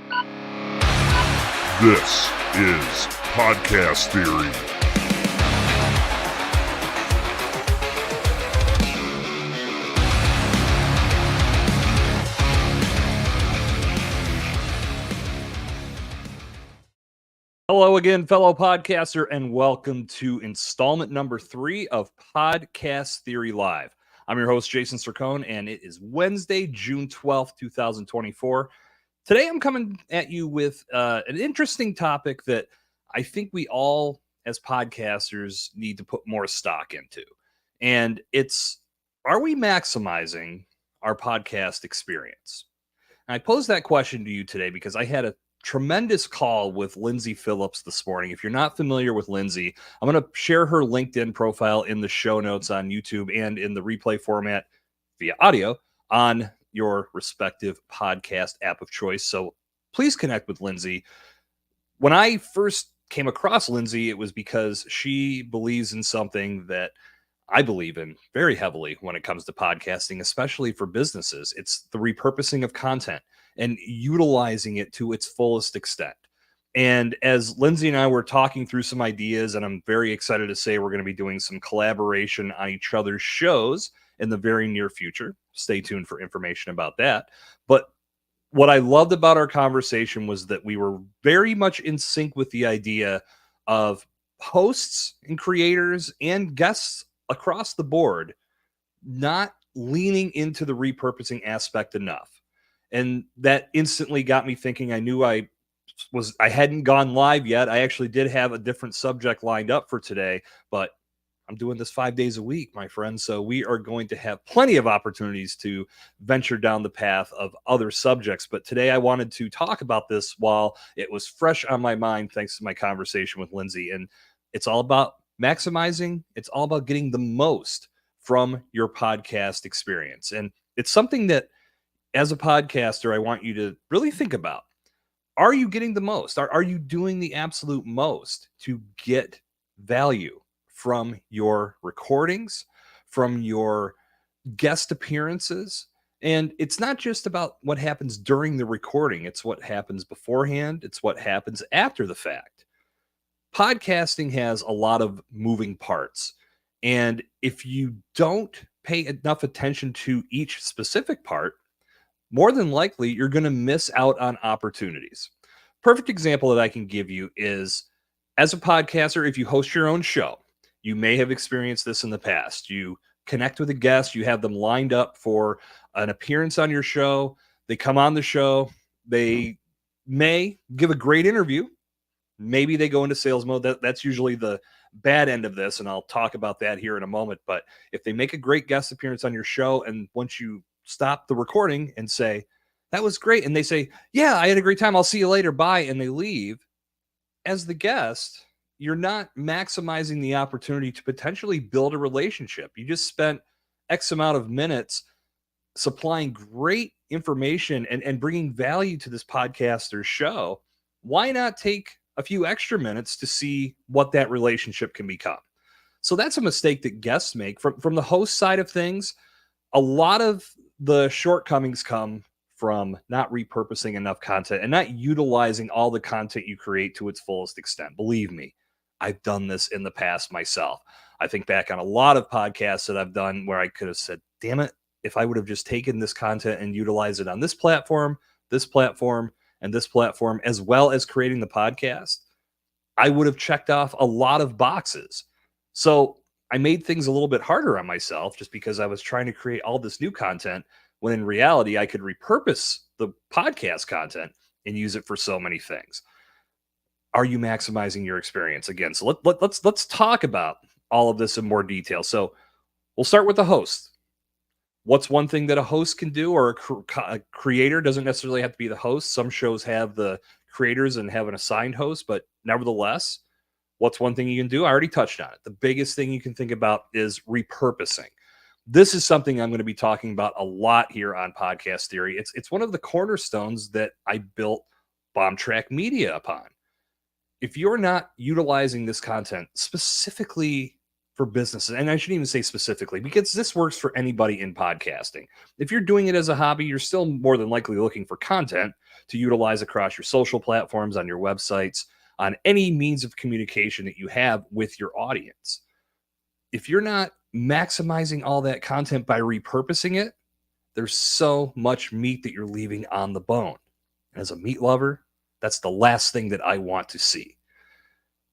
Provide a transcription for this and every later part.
This is Podcast Theory. Hello again, fellow podcaster, and welcome to installment number 3 of Podcast Theory Live. I'm your host, Jason Sircone, and it is Wednesday, June 12th, 2024. Today, I'm coming at you with an interesting topic that I think we all, as podcasters, need to put more stock into. And it's, are we maximizing our podcast experience? And I posed that question to you today because I had a tremendous call with Lindsay Phillips this morning. If you're not familiar with Lindsay, I'm going to share her LinkedIn profile in the show notes on YouTube and in the replay format via audio on your respective podcast app of choice. So please connect with Lindsay. When I first came across Lindsay, it was because she believes in something that I believe in very heavily when it comes to podcasting, especially for businesses. It's the repurposing of content and utilizing it to its fullest extent. And as Lindsay and I were talking through some ideas, and I'm very excited to say we're going to be doing some collaboration on each other's shows in the very near future. Stay tuned for information about that. But what I loved about our conversation was that we were very much in sync with the idea of hosts and creators and guests across the board not leaning into the repurposing aspect enough. And that instantly got me thinking. I knew I hadn't gone live yet. I actually did have a different subject lined up for today, but I'm doing this 5 days a week, my friends. So we are going to have plenty of opportunities to venture down the path of other subjects. But today I wanted to talk about this while it was fresh on my mind, thanks to my conversation with Lindsay. And it's all about maximizing. It's all about getting the most from your podcast experience. And it's something that, as a podcaster, I want you to really think about. Are you getting the most? Are you doing the absolute most to get value from your recordings, from your guest appearances? And it's not just about what happens during the recording. It's what happens beforehand. It's what happens after the fact. Podcasting has a lot of moving parts. And if you don't pay enough attention to each specific part, more than likely, you're going to miss out on opportunities. Perfect example that I can give you is, as a podcaster, if you host your own show, you may have experienced this in the past. You connect with a guest, you have them lined up for an appearance on your show. They come on the show. They may give a great interview. Maybe they go into sales mode. That's usually the bad end of this, and I'll talk about that here in a moment. But if they make a great guest appearance on your show, and once you stop the recording and say, that was great, and they say, yeah, I had a great time, I'll see you later, bye, and they leave, as the guest, you're not maximizing the opportunity to potentially build a relationship. You just spent X amount of minutes supplying great information and bringing value to this podcaster's show. Why not take a few extra minutes to see what that relationship can become? So that's a mistake that guests make. From the host side of things, a lot of the shortcomings come from not repurposing enough content and not utilizing all the content you create to its fullest extent. Believe me, I've done this in the past myself. I think back on a lot of podcasts that I've done where I could have said, damn it, if I would have just taken this content and utilized it on this platform, and this platform, as well as creating the podcast, I would have checked off a lot of boxes. So I made things a little bit harder on myself just because I was trying to create all this new content, when in reality, I could repurpose the podcast content and use it for so many things. Are you maximizing your experience? Again, so let's talk about all of this in more detail. So we'll start with the host. What's one thing that a host can do, or a creator? Doesn't necessarily have to be the host. Some shows have the creators and have an assigned host, but nevertheless, what's one thing you can do? I already touched on it. The biggest thing you can think about is repurposing. This is something I'm going to be talking about a lot here on Podcast Theory. It's one of the cornerstones that I built Bombtrack Media upon. If you're not utilizing this content specifically for businesses, and I shouldn't even say specifically, because this works for anybody in podcasting. If you're doing it as a hobby, you're still more than likely looking for content to utilize across your social platforms, on your websites, on any means of communication that you have with your audience. If you're not maximizing all that content by repurposing it, there's so much meat that you're leaving on the bone. As a meat lover, that's the last thing that I want to see.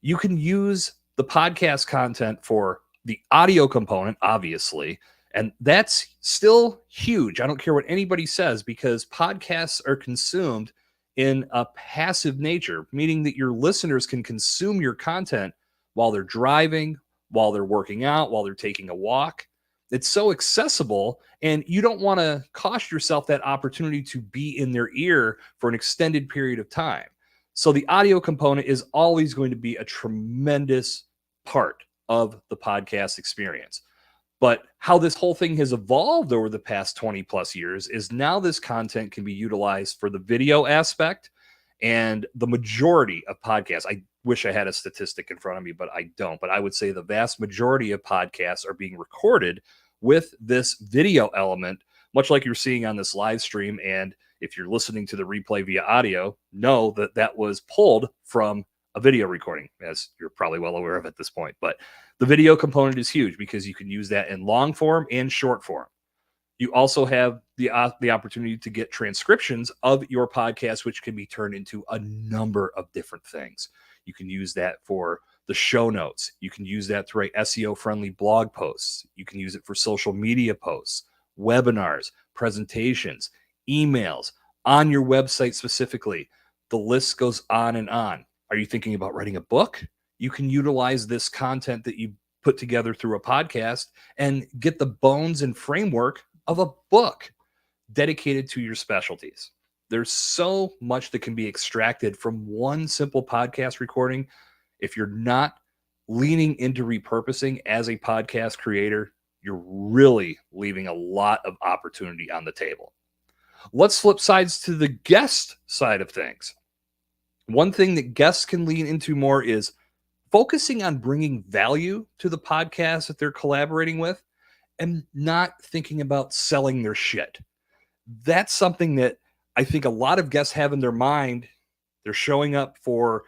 You can use the podcast content for the audio component, obviously, and that's still huge. I don't care what anybody says, because podcasts are consumed in a passive nature, meaning that your listeners can consume your content while they're driving, while they're working out, while they're taking a walk. It's so accessible, and you don't want to cost yourself that opportunity to be in their ear for an extended period of time. So the audio component is always going to be a tremendous part of the podcast experience. But how this whole thing has evolved over the past 20 plus years is now this content can be utilized for the video aspect. And the majority of podcasts, I wish I had a statistic in front of me, but I don't. But I would say the vast majority of podcasts are being recorded with this video element, much like you're seeing on this live stream. And if you're listening to the replay via audio, know that that was pulled from a video recording, as you're probably well aware of at this point. But the video component is huge because you can use that in long form and short form. You also have the opportunity to get transcriptions of your podcast, which can be turned into a number of different things. You can use that for the show notes. You can use that to write SEO-friendly blog posts. You can use it for social media posts, webinars, presentations, emails, on your website specifically. The list goes on and on. Are you thinking about writing a book? You can utilize this content that you put together through a podcast and get the bones and framework of a book dedicated to your specialties. There's so much that can be extracted from one simple podcast recording. If you're not leaning into repurposing as a podcast creator, you're really leaving a lot of opportunity on the table. Let's flip sides to the guest side of things. One thing that guests can lean into more is focusing on bringing value to the podcast that they're collaborating with and not thinking about selling their shit. That's something that I think a lot of guests have in their mind. They're showing up for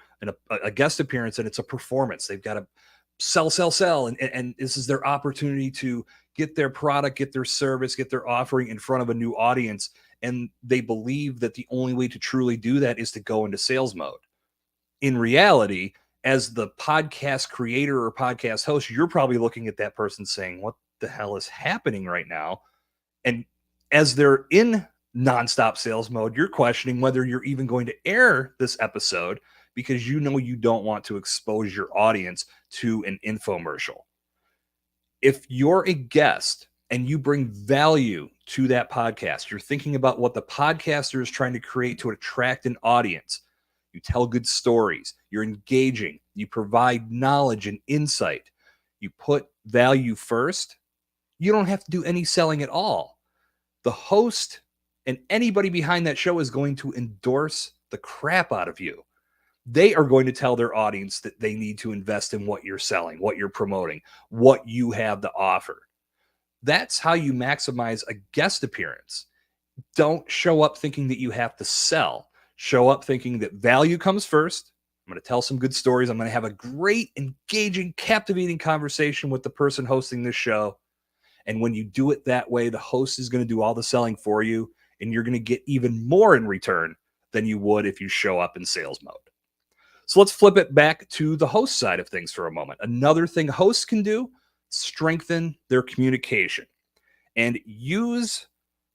a guest appearance and it's a performance. They've got to sell. And this is their opportunity to get their product, get their service, get their offering in front of a new audience. And they believe that the only way to truly do that is to go into sales mode. In reality, as the podcast creator or podcast host, you're probably looking at that person saying, what the hell is happening right now? And as they're in nonstop sales mode, you're questioning whether you're even going to air this episode because you know you don't want to expose your audience to an infomercial. If you're a guest and you bring value to that podcast, you're thinking about what the podcaster is trying to create to attract an audience. You tell good stories, you're engaging, you provide knowledge and insight, you put value first, you don't have to do any selling at all. The host and anybody behind that show is going to endorse the crap out of you. They are going to tell their audience that they need to invest in what you're selling, what you're promoting, what you have to offer. That's how you maximize a guest appearance. Don't show up thinking that you have to sell. Show up thinking that value comes first. I'm going to tell some good stories. I'm going to have a great, engaging, captivating conversation with the person hosting this show. And when you do it that way, the host is going to do all the selling for you, and you're going to get even more in return than you would if you show up in sales mode. So let's flip it back to the host side of things for a moment. Another thing hosts can do, strengthen their communication and use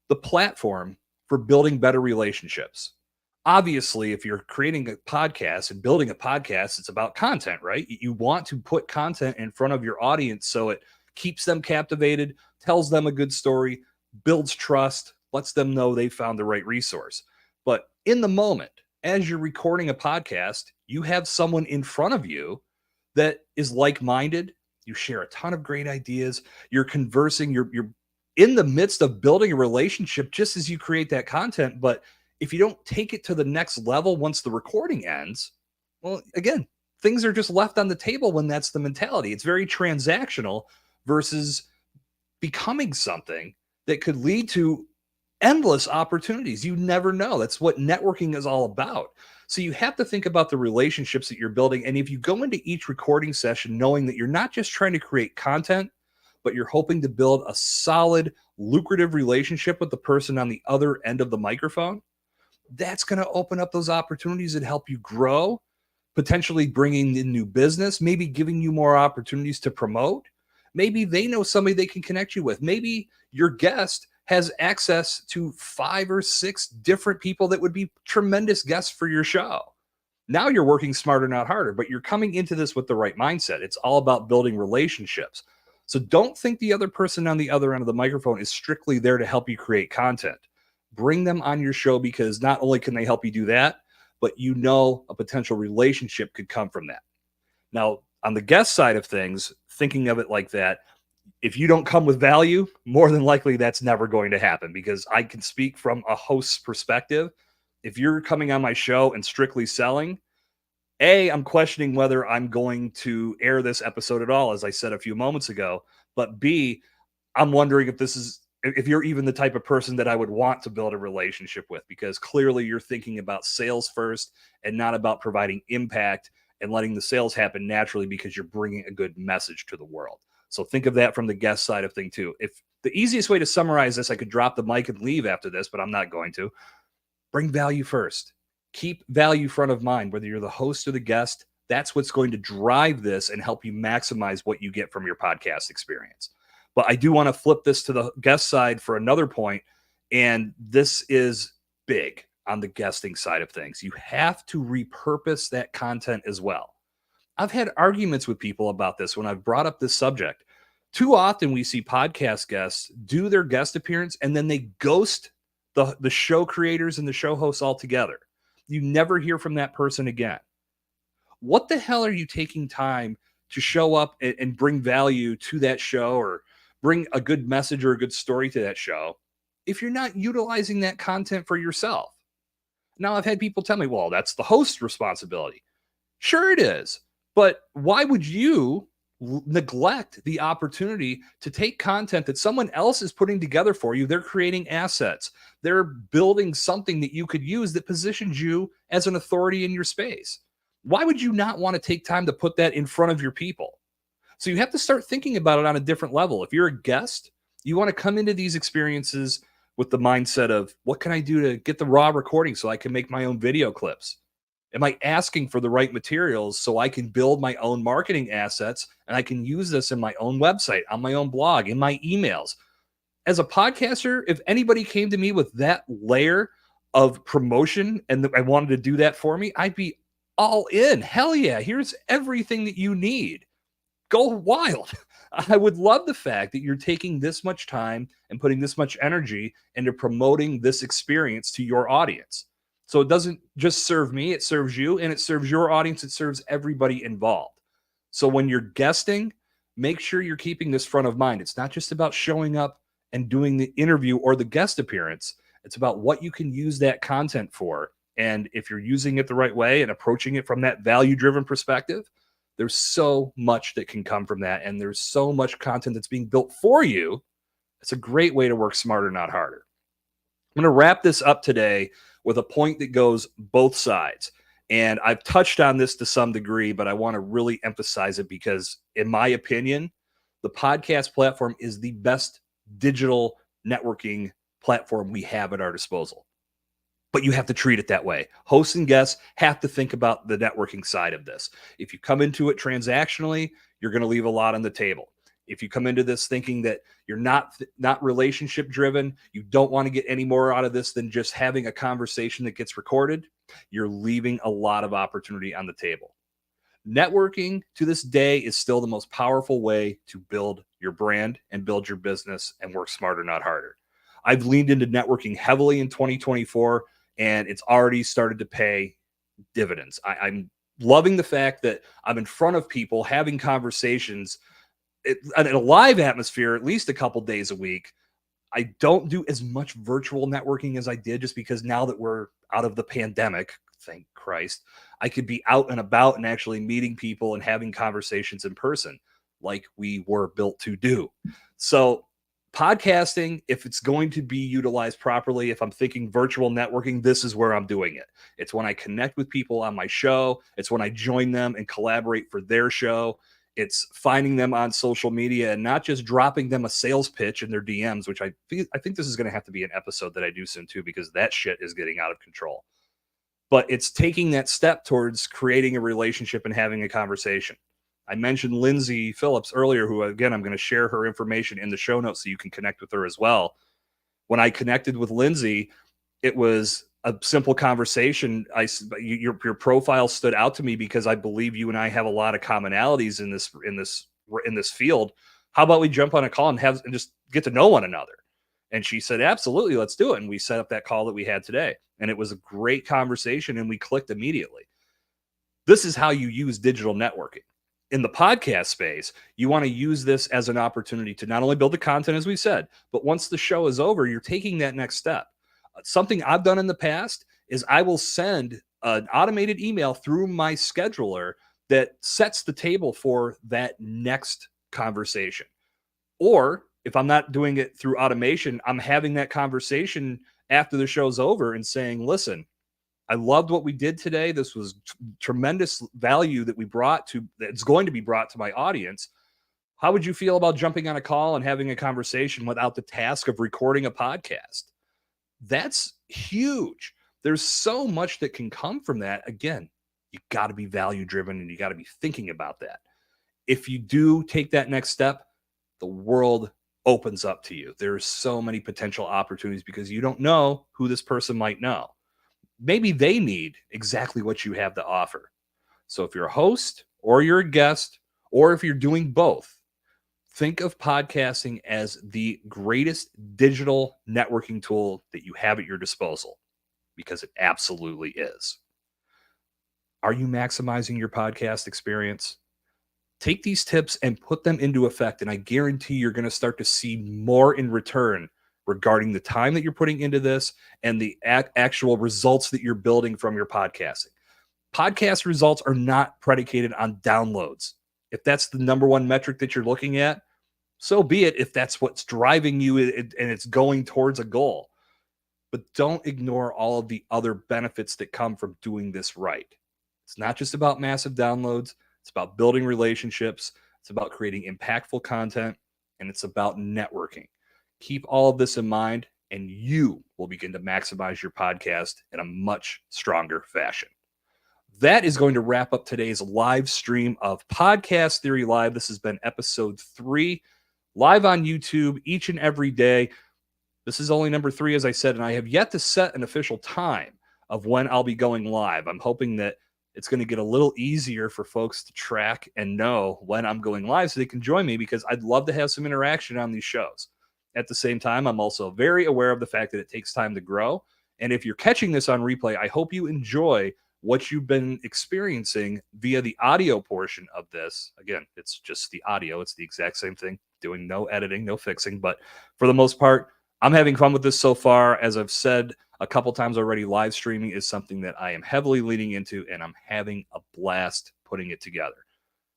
the platform for building better relationships. Obviously, if you're creating a podcast and building a podcast, it's about content, right? You want to put content in front of your audience so it keeps them captivated, tells them a good story, builds trust, lets them know they found the right resource. But in the moment, as you're recording a podcast, you have someone in front of you that is like-minded. You share a ton of great ideas. You're conversing. You're in the midst of building a relationship just as you create that content. But if you don't take it to the next level once the recording ends, well, again, things are just left on the table when that's the mentality. It's very transactional versus becoming something that could lead to endless opportunities. You never know. That's what networking is all about. So you have to think about the relationships that you're building. And if you go into each recording session knowing that you're not just trying to create content, but you're hoping to build a solid, lucrative relationship with the person on the other end of the microphone, that's going to open up those opportunities and help you grow, potentially bringing in new business, maybe giving you more opportunities to promote. Maybe they know somebody they can connect you with. Maybe your guest has access to 5 or 6 different people that would be tremendous guests for your show. Now you're working smarter, not harder, but you're coming into this with the right mindset. It's all about building relationships. So don't think the other person on the other end of the microphone is strictly there to help you create content. Bring them on your show, because not only can they help you do that, but a potential relationship could come from that. Now, on the guest side of things, thinking of it like that, if you don't come with value, more than likely that's never going to happen, because I can speak from a host's perspective. If you're coming on my show and strictly selling, I'm questioning whether I'm going to air this episode at all, as I said a few moments ago. But B, I'm wondering if you're even the type of person that I would want to build a relationship with, because clearly you're thinking about sales first and not about providing impact and letting the sales happen naturally because you're bringing a good message to the world. So think of that from the guest side of thing too. If the easiest way to summarize this, I could drop the mic and leave after this, but I'm not going to. Bring value first. Keep value front of mind, whether you're the host or the guest. That's what's going to drive this and help you maximize what you get from your podcast experience. But I do want to flip this to the guest side for another point, and this is big on the guesting side of things. You have to repurpose that content as well. I've had arguments with people about this when I've brought up this subject. Too often we see podcast guests do their guest appearance and then they ghost the show creators and the show hosts altogether. You never hear from that person again. What the hell are you taking time to show up and bring value to that show, or bring a good message or a good story to that show, if you're not utilizing that content for yourself? Now, I've had people tell me, well, that's the host's responsibility. Sure it is. But why would you neglect the opportunity to take content that someone else is putting together for you? They're creating assets. They're building something that you could use that positions you as an authority in your space. Why would you not want to take time to put that in front of your people? So you have to start thinking about it on a different level. If you're a guest, you want to come into these experiences with the mindset of, what can I do to get the raw recording so I can make my own video clips? Am I asking for the right materials so I can build my own marketing assets and I can use this in my own website, on my own blog, in my emails? As a podcaster, if anybody came to me with that layer of promotion and I wanted to do that for me, I'd be all in. Hell yeah, here's everything that you need. Go wild. I would love the fact that you're taking this much time and putting this much energy into promoting this experience to your audience. So it doesn't just serve me, it serves you, and it serves your audience. It serves everybody involved. So when you're guesting, make sure you're keeping this front of mind. It's not just about showing up and doing the interview or the guest appearance. It's about what you can use that content for. And if you're using it the right way and approaching it from that value-driven perspective, there's so much that can come from that. And there's so much content that's being built for you. It's a great way to work smarter, not harder. I'm going to wrap this up today with a point that goes both sides. And I've touched on this to some degree, but I want to really emphasize it because, in my opinion, the podcast platform is the best digital networking platform we have at our disposal. But you have to treat it that way. Hosts and guests have to think about the networking side of this. If you come into it transactionally, you're going to leave a lot on the table. If you come into this thinking that you're not relationship driven, you don't want to get any more out of this than just having a conversation that gets recorded, you're leaving a lot of opportunity on the table. Networking to this day is still the most powerful way to build your brand and build your business and work smarter, not harder. I've leaned into networking heavily in 2024, and it's already started to pay dividends. I'm loving the fact that I'm in front of people having conversations in a live atmosphere at least a couple days a week. I don't do as much virtual networking as I did, just because now that we're out of the pandemic, thank Christ, I could be out and about and actually meeting people and having conversations in person like we were built to do. So podcasting, if it's going to be utilized properly, if I'm thinking virtual networking, this is where I'm doing it. It's when I connect with people on my show. It's when I join them and collaborate for their show. It's finding them on social media and not just dropping them a sales pitch in their DMs, which I think this is going to have to be an episode that I do soon too, because that shit is getting out of control. But it's taking that step towards creating a relationship and having a conversation. I mentioned Lindsay Phillips earlier, who, again, I'm going to share her information in the show notes so you can connect with her as well. When I connected with Lindsay, it was a simple conversation. Your profile stood out to me because I believe you and I have a lot of commonalities in this field. How about we jump on a call and just get to know one another? And she said, absolutely, let's do it. And we set up that call that we had today. And it was a great conversation and we clicked immediately. This is how you use digital networking. In the podcast space, you want to use this as an opportunity to not only build the content, as we said, but once the show is over, you're taking that next step. Something I've done in the past is I will send an automated email through my scheduler that sets the table for that next conversation. Or if I'm not doing it through automation, I'm having that conversation after the show's over and saying, listen, I loved what we did today. This was tremendous value that that's going to be brought to my audience. How would you feel about jumping on a call and having a conversation without the task of recording a podcast? That's huge. There's so much that can come from that. Again, you got to be value driven and you got to be thinking about that. If you do take that next step, the world opens up to you. There's so many potential opportunities because you don't know who this person might know. Maybe they need exactly what you have to offer. So if you're a host or you're a guest, or if you're doing both, think of podcasting as the greatest digital networking tool that you have at your disposal, because it absolutely is. Are you maximizing your podcast experience? Take these tips and put them into effect, and I guarantee you're going to start to see more in return regarding the time that you're putting into this and the actual results that you're building from your podcasting. Podcast results are not predicated on downloads. If that's the number one metric that you're looking at, so be it if that's what's driving you and it's going towards a goal. But don't ignore all of the other benefits that come from doing this right. It's not just about massive downloads. It's about building relationships. It's about creating impactful content, and it's about networking. Keep all of this in mind, and you will begin to maximize your podcast in a much stronger fashion. That is going to wrap up today's live stream of Podcast Theory Live. This has been episode 3, live on YouTube each and every day. This is only number 3, as I said, and I have yet to set an official time of when I'll be going live. I'm hoping that it's going to get a little easier for folks to track and know when I'm going live so they can join me, because I'd love to have some interaction on these shows. At the same time, I'm also very aware of the fact that it takes time to grow. And if you're catching this on replay, I hope you enjoy what you've been experiencing via the audio portion of this. Again, it's just the audio. It's the exact same thing, doing no editing, no fixing. But for the most part, I'm having fun with this so far. As I've said a couple times already, live streaming is something that I am heavily leaning into, and I'm having a blast putting it together.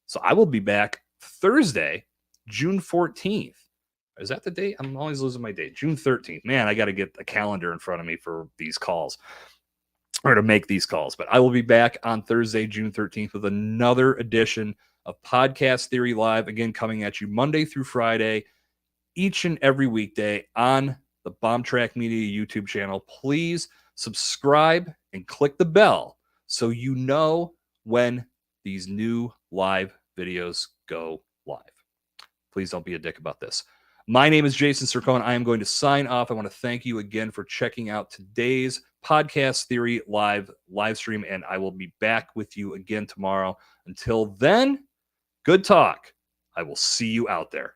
So I will be back Thursday, June 14th. Is that the date? I'm always losing my date. June 13th. Man, I got to get a calendar in front of me for these calls, or to make these calls. But I will be back on Thursday, June 13th, with another edition of Podcast Theory Live. Again, coming at you Monday through Friday, each and every weekday on the Bombtrack Media YouTube channel. Please subscribe and click the bell so you know when these new live videos go live. Please don't be a dick about this. My name is Jason Sircone. I am going to sign off. I want to thank you again for checking out today's Podcast Theory live stream, and I will be back with you again tomorrow. Until then, good talk. I will see you out there.